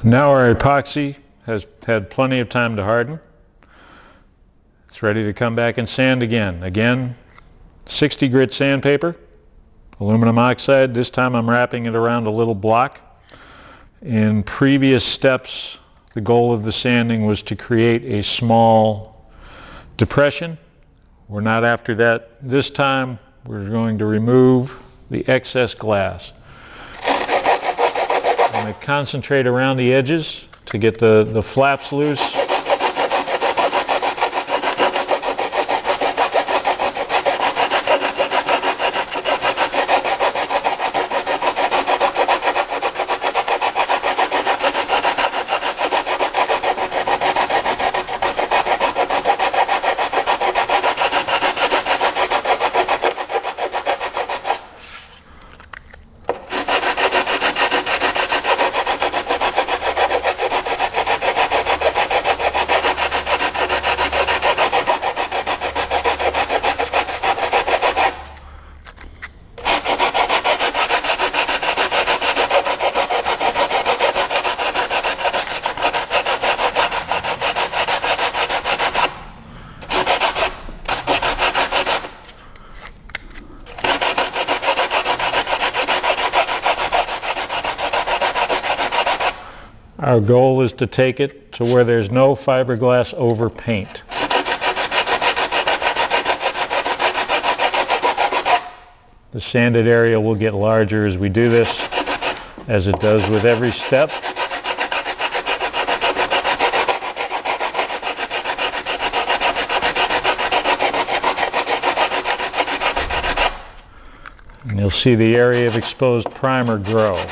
Now our epoxy has had plenty of time to harden. It's ready to come back and sand again. Again, 60 grit sandpaper, aluminum oxide. This time I'm wrapping it around a little block. In previous steps, the goal of the sanding was to create a small depression. We're not after that. This time we're going to remove the excess glass. I'm going to concentrate around the edges to get the flaps loose. Our goal is to take it to where there's no fiberglass over paint. The sanded area will get larger as we do this, as it does with every step. And you'll see the area of exposed primer grow.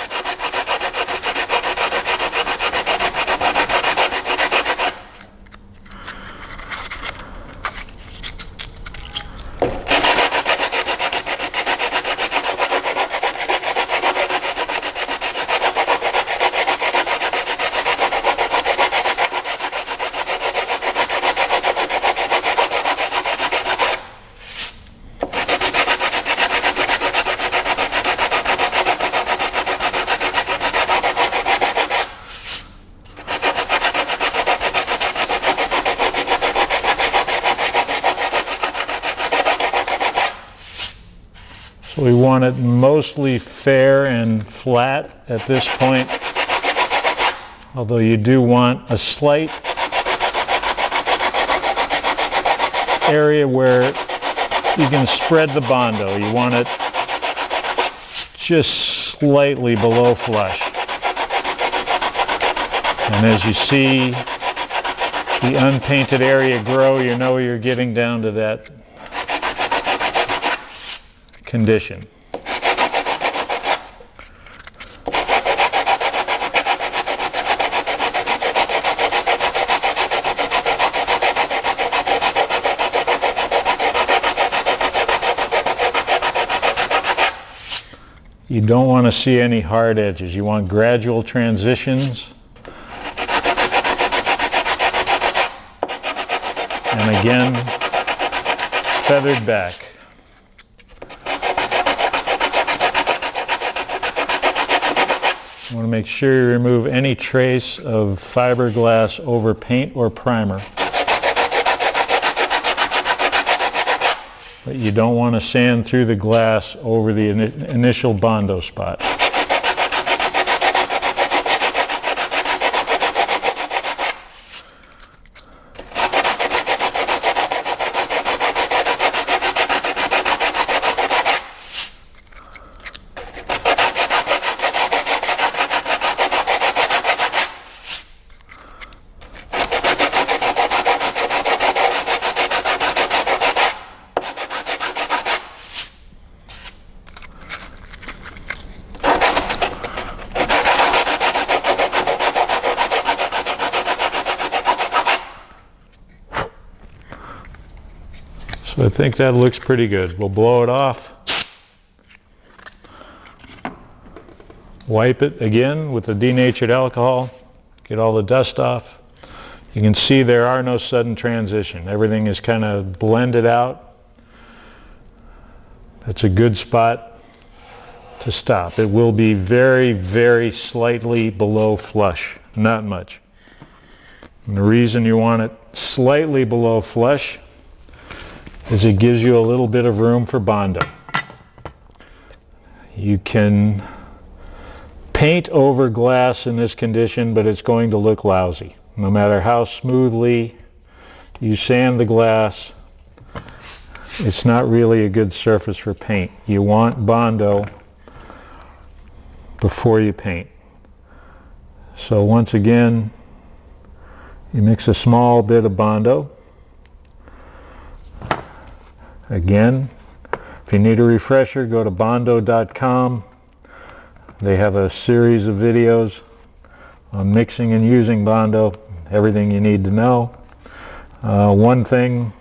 So we want it mostly fair and flat at this point, although you do want a slight area where you can spread the Bondo. You want it just slightly below flush. And as you see the unpainted area grow, you know you're getting down to that condition. You don't want to see any hard edges. You want gradual transitions. And again, feathered back. You want to make sure you remove any trace of fiberglass over paint or primer. But you don't want to sand through the glass over the initial Bondo spot. So I think that looks pretty good. We'll blow it off. Wipe it again with the denatured alcohol. Get all the dust off. You can see there are no sudden transition. Everything is kind of blended out. That's a good spot to stop. It will be very, very slightly below flush not much. And the reason you want it slightly below flush is it gives you a little bit of room for Bondo. You can paint over glass in this condition, but it's going to look lousy. No matter how smoothly you sand the glass, it's not really a good surface for paint. You want Bondo before you paint. So once again, you mix a small bit of Bondo. Again, if you need a refresher, go to bondo.com. They have a series of videos on mixing and using Bondo, everything you need to know. One thing,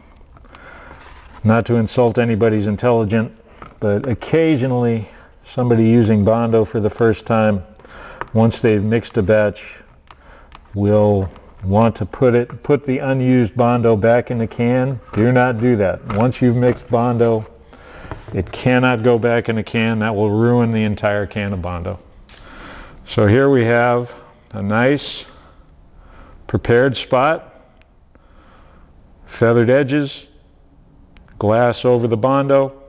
not to insult anybody's intelligence, but occasionally somebody using Bondo for the first time, once they've mixed a batch, will want to put the unused Bondo back in the can. Do not do that. Once you've mixed Bondo, it cannot go back in the can. That will ruin the entire can of Bondo. So here we have a nice prepared spot, feathered edges, glass over the Bondo.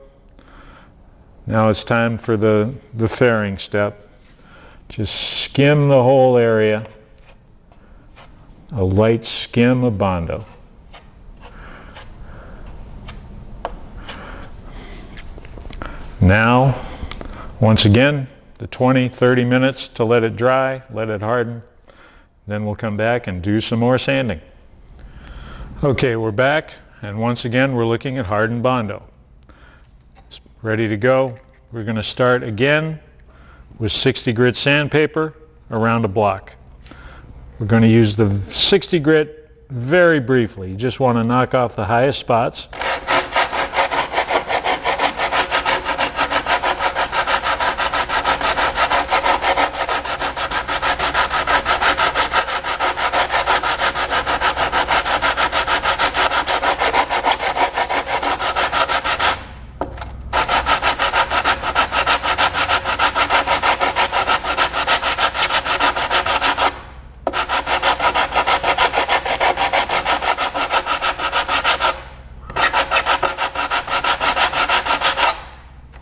Now it's time for the fairing step. Just skim the whole area. A light skim of Bondo. Now, once again, the 20-30 minutes to let it dry, let it harden. Then we'll come back and do some more sanding. Okay, we're back, and once again we're looking at hardened Bondo. It's ready to go. We're going to start again with 60 grit sandpaper around a block. We're going to use the 60 grit very briefly. You just want to knock off the highest spots.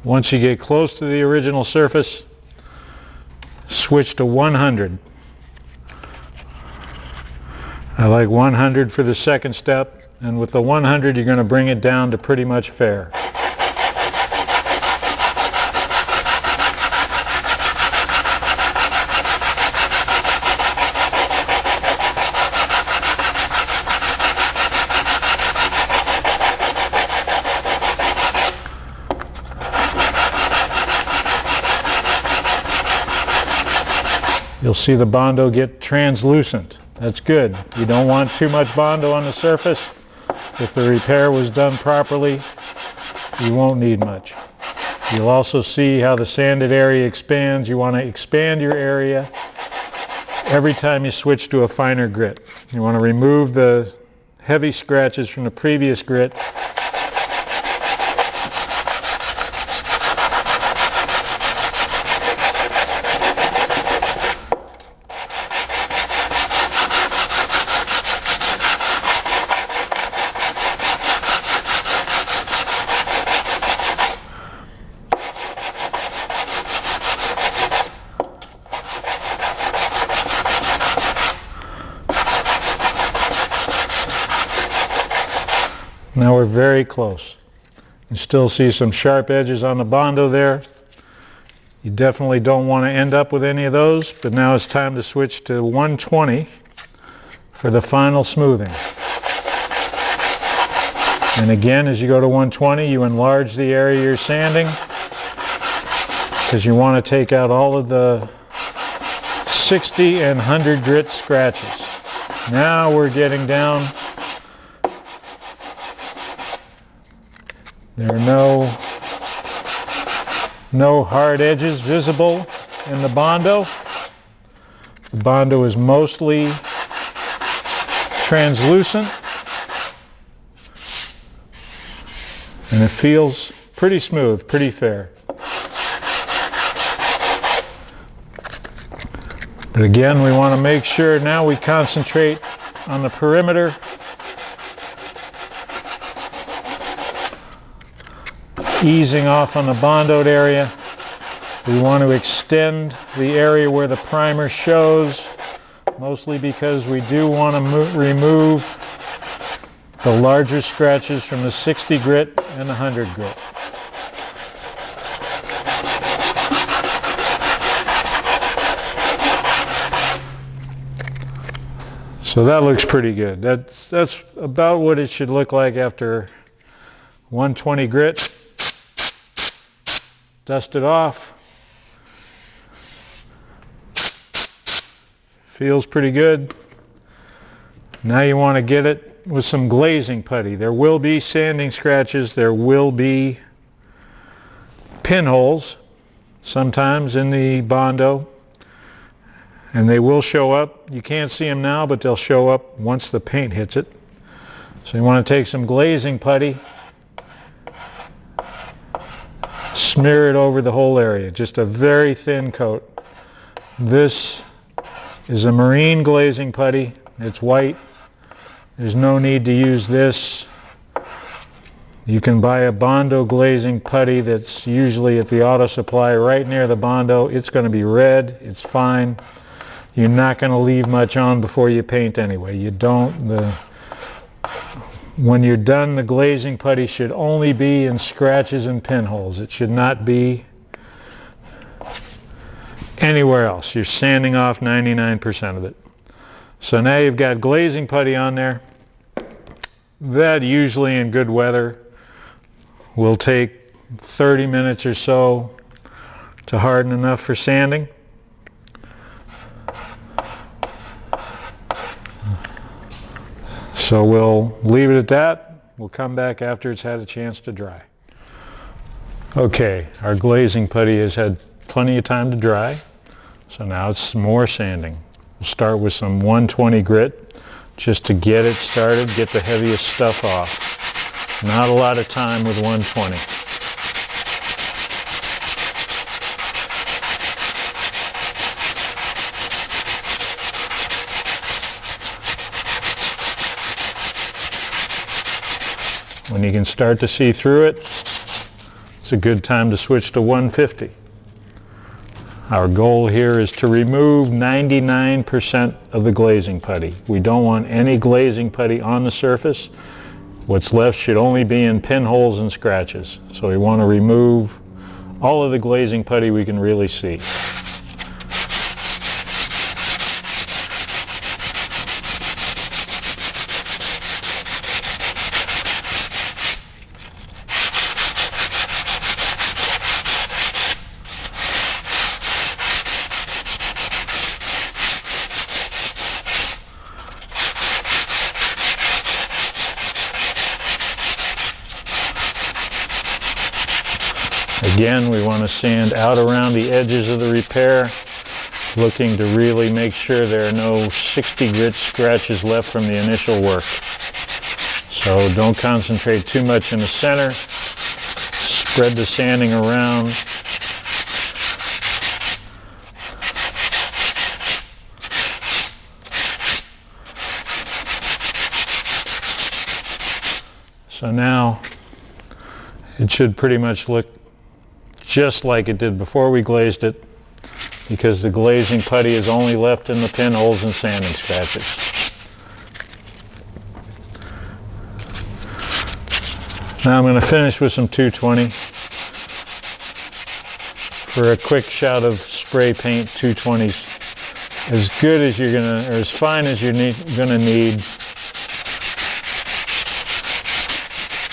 Once you get close to the original surface, switch to 100. I like 100 for the second step, and with the 100 you're going to bring it down to pretty much fair. You'll see the Bondo get translucent. That's good. You don't want too much Bondo on the surface. If the repair was done properly, you won't need much. You'll also see how the sanded area expands. You want to expand your area every time you switch to a finer grit. You want to remove the heavy scratches from the previous grit. Now we're very close. You still see some sharp edges on the Bondo there. You definitely don't want to end up with any of those, but now it's time to switch to 120 for the final smoothing. And again, as you go to 120, you enlarge the area you're sanding because you want to take out all of the 60 and 100 grit scratches. Now we're getting down. There are no hard edges visible in the Bondo. The Bondo is mostly translucent, and it feels pretty smooth, pretty fair. But again, we want to make sure now we concentrate on the perimeter. Easing off on the Bondoed area. We want to extend the area where the primer shows, mostly because we do want to remove the larger scratches from the 60 grit and the 100 grit. So that looks pretty good. That's about what it should look like after 120 grit. Dust it off. Feels pretty good. Now you want to get it with some glazing putty. There will be sanding scratches. There will be pinholes sometimes in the Bondo. And they will show up. You can't see them now, but they'll show up once the paint hits it. So you want to take some glazing putty, smear it over the whole area, just a very thin coat. This is a marine glazing putty. It's white. There's no need to use this. You can buy a Bondo glazing putty that's usually at the auto supply right near the Bondo. It's going to be red. It's fine. You're not going to leave much on before you paint anyway. You don't. When you're done, the glazing putty should only be in scratches and pinholes. It should not be anywhere else. You're sanding off 99% of it. So now you've got glazing putty on there. That usually in good weather will take 30 minutes or so to harden enough for sanding. So we'll leave it at that. We'll come back after it's had a chance to dry. Okay, our glazing putty has had plenty of time to dry. So now it's some more sanding. We'll start with some 120 grit just to get it started, get the heaviest stuff off. Not a lot of time with 120. When you can start to see through it, it's a good time to switch to 150. Our goal here is to remove 99% of the glazing putty. We don't want any glazing putty on the surface. What's left should only be in pinholes and scratches. So we want to remove all of the glazing putty we can really see. Again, we want to sand out around the edges of the repair, looking to really make sure there are no 60 grit scratches left from the initial work. So don't concentrate too much in the center. Spread the sanding around. So now it should pretty much look just like it did before we glazed it, because the glazing putty is only left in the pinholes and sanding scratches. Now I'm going to finish with some 220. For a quick shot of spray paint, 220's as good as you're going to, or as fine as you're going to need.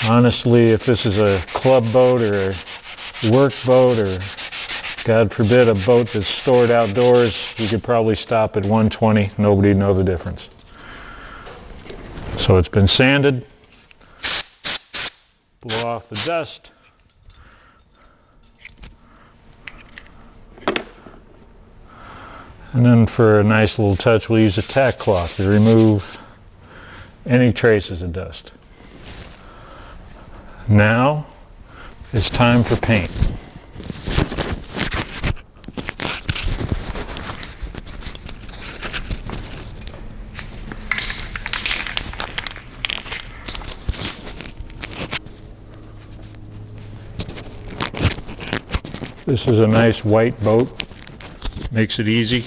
Honestly, if this is a club boat or a work boat, or God forbid a boat that's stored outdoors, you could probably stop at 120. Nobody'd know the difference. So it's been sanded. Blow off the dust. And then for a nice little touch, we'll use a tack cloth to remove any traces of dust. Now it's time for paint. This is a nice white boat. Makes it easy.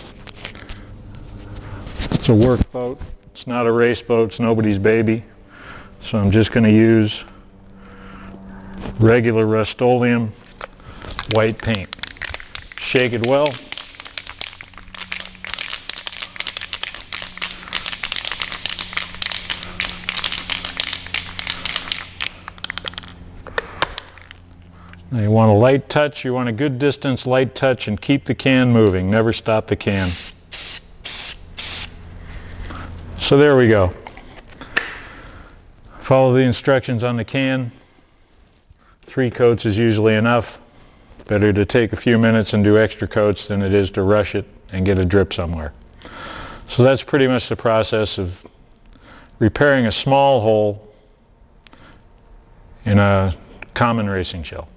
It's a work boat. It's not a race boat. It's nobody's baby. So I'm just going to use regular Rust-Oleum white paint. Shake it well. Now you want a light touch, you want a good distance light touch, and keep the can moving. Never stop the can. So there we go. Follow the instructions on the can. 3 coats is usually enough. Better to take a few minutes and do extra coats than it is to rush it and get a drip somewhere. So that's pretty much the process of repairing a small hole in a common racing shell.